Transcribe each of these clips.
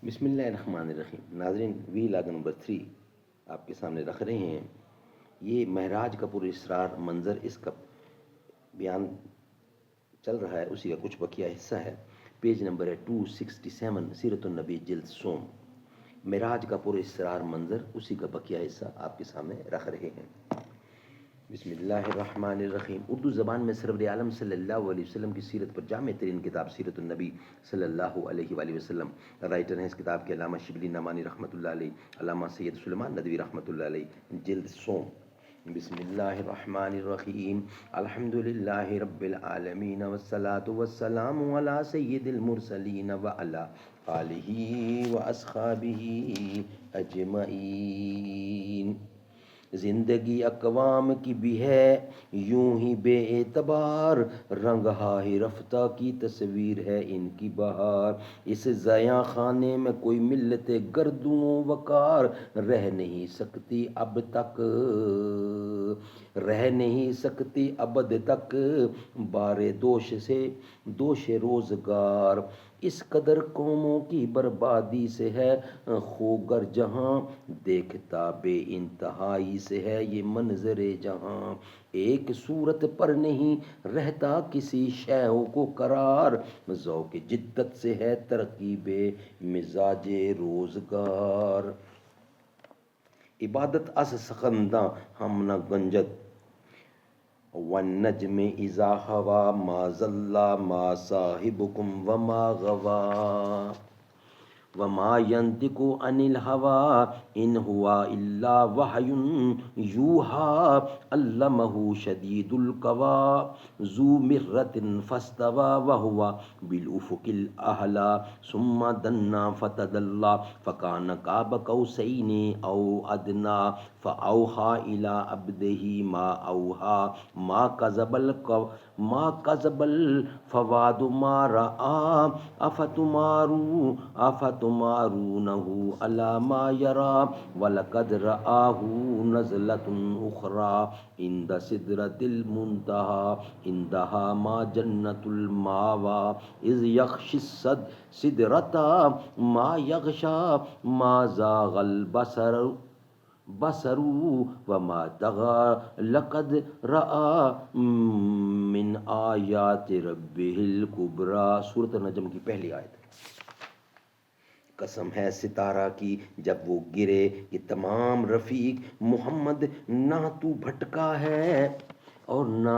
بسم اللہ الرحمن الرحیم. ناظرین، ویلاگ نمبر 3 آپ کے سامنے رکھ رہے ہیں. یہ معراج کا پورا اسرار منظر اس کا بیان چل رہا ہے، اسی کا کچھ بقیہ حصہ ہے. پیج نمبر ہے 267، سیرت النبی جلد سوم. معراج کا پورا اسرار منظر اسی کا بقیہ حصہ آپ کے سامنے رکھ رہے ہیں. بسم اللہ الرحمن الرحیم. اردو زبان میں سرور عالم صلی اللہ علیہ وسلم کی سیرت پر جامع ترین کتاب سیرت النبی صلی اللہ علیہ وآلہ وسلم. رائٹر ہیں اس کتاب کے علامہ شبلی نعمانی رحمۃ اللہ علیہ، علامہ سید سلیمان ندوی رحمۃ اللہ علیہ، جلد سوم. بسم اللہ الرحمن الرحیم. الحمد للہ رب العالمین والصلاة والسلام علی سید المرسلین وعلی آلہ واصحابہ اجمعین. زندگی اقوام کی بھی ہے یوں ہی بے اعتبار، رنگ ہی رفتہ کی تصویر ہے ان کی بہار. اس ضیاء خانے میں کوئی ملت گردوں وقار رہ نہیں سکتی اب تک، رہ نہیں سکتی ابد تک بارے دوش سے دوش روزگار. اس قدر قوموں کی بربادی سے ہے خوگر جہاں، دیکھتا بے انتہائی سے ہے یہ منظر جہاں. ایک صورت پر نہیں رہتا کسی شے کو قرار، ذوق جدت سے ہے ترکیب مزاج روزگار. عبادت از سخنداں ہم نہ گنجد، والنجم اذا ہوا ما ضل ما صاحبکم وما غوا، وما ينطق عن الهوى ان هو الا وحی یوحى علمہ شدید القوى ذو مرۃ فاستوى وهو بالافق الاعلی ثم دنا فتدلى فكان قاب قوسین او ادنى فاوحى الى عبده ما اوحى ما كذب الفؤاد ما رأى افتمارونه على ما يرى ولقد رآه نزلة أخرى عند سدرة المنتهى عندها ما جنة المأوى إذ يغشى السدرة ما يغشى ما زاغ البصر وما طغى لقد رأى من آیات ربه الکبریٰ. سورۃ النجم کی پہلی آیت. قسم ہے ستارہ کی جب وہ گرے یہ تمام رفیق محمد، نہ تو بھٹکا ہے اور نہ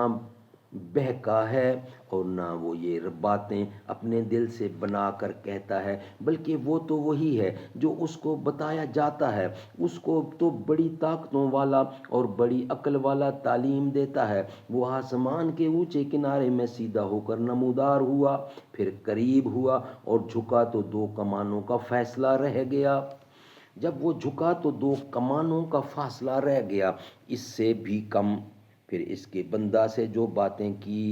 بہکا ہے، اور نہ وہ یہ باتیں اپنے دل سے بنا کر کہتا ہے، بلکہ وہ تو وہی ہے جو اس کو بتایا جاتا ہے. اس کو تو بڑی طاقتوں والا اور بڑی عقل والا تعلیم دیتا ہے. وہ آسمان کے اونچے کنارے میں سیدھا ہو کر نمودار ہوا، پھر قریب ہوا اور جھکا تو دو کمانوں کا فاصلہ رہ گیا. جب وہ جھکا تو دو کمانوں کا فاصلہ رہ گیا، اس سے بھی کم. پھر اس کے بندہ سے جو باتیں کی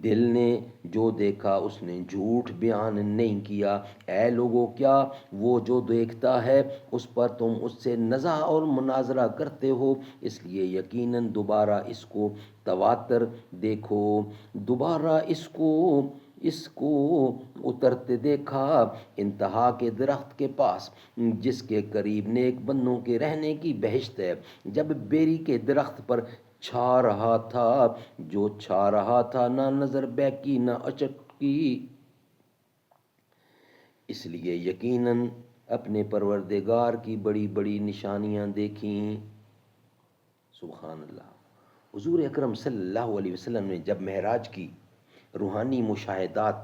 دل نے جو دیکھا اس نے جھوٹ بیان نہیں کیا. اے لوگو، کیا وہ جو دیکھتا ہے اس پر تم اس سے نزاع اور مناظرہ کرتے ہو؟ اس لیے یقیناً دوبارہ اس کو تواتر دیکھو، دوبارہ اس کو اترتے دیکھا انتہا کے درخت کے پاس، جس کے قریب نیک بندوں کے رہنے کی بہشت ہے. جب بیری کے درخت پر چھا رہا تھا، جو چھا رہا تھا نہ نظر بہکی نہ اچکی، اس لیے یقیناً اپنے پروردگار کی بڑی بڑی نشانیاں دیکھیں. سبحان اللہ. حضور اکرم صلی اللہ علیہ وسلم نے جب معراج کی روحانی مشاہدات،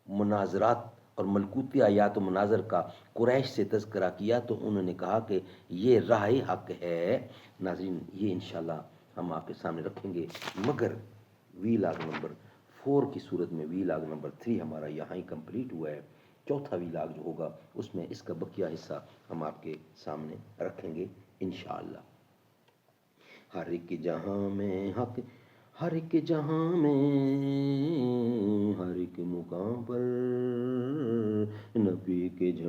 مناظرات اور ملکوتی آیات و مناظر کا قریش سے تذکرہ کیا تو انہوں نے کہا کہ یہ راہ حق ہے. ناظرین، یہ انشاءاللہ ہم آپ کے سامنے رکھیں گے، مگر ویلاگ نمبر 4 کی صورت میں ویلاگ نمبر 3 ہمارا یہاں ہی کمپلیٹ ہوا ہے. چوتھا ویلاگ جو ہوگا اس میں اس کا بقیہ حصہ ہم آپ کے سامنے رکھیں گے انشاءاللہ. ہر ایک جہاں میں حق، ہر ایک جہاں میں ہر ایک مقام پر نبی کے جھنڈے